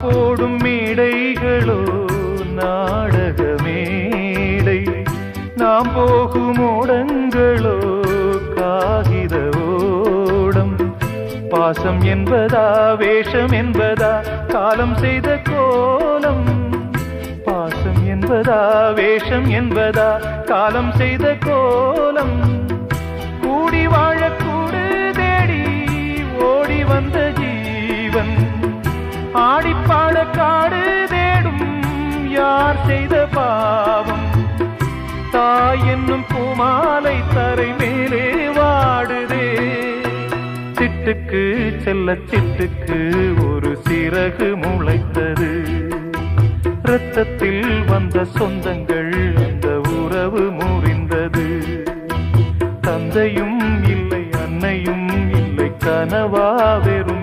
போடும் மேடைகளோ நாடக மேடை, நாம் போகும் ஓடங்களோ காகித ஓடம். பாசம் என்பதா வேஷம் என்பதா காலம் செய்த கோலம், பாசம் என்பதா வேஷம் என்பதா காலம் செய்த கோலம். கூடி வாழக்கூடு தேடி ஓடி வந்த ஜீவன், ஆடிப்பாட காடு தேடும் யார் செய்த பாவம். தாய் என்னும் பூமாலை தரை மேலே வாடுதே, சிட்டுக்கு செல்ல சிட்டுக்கு ஒரு சிறகு முளைத்தது. இரத்தத்தில் வந்த சொந்தங்கள் அந்த உறவு முறிந்தது. தந்தையும் இல்லை அன்னையும் இல்லை, கனவா வெறும்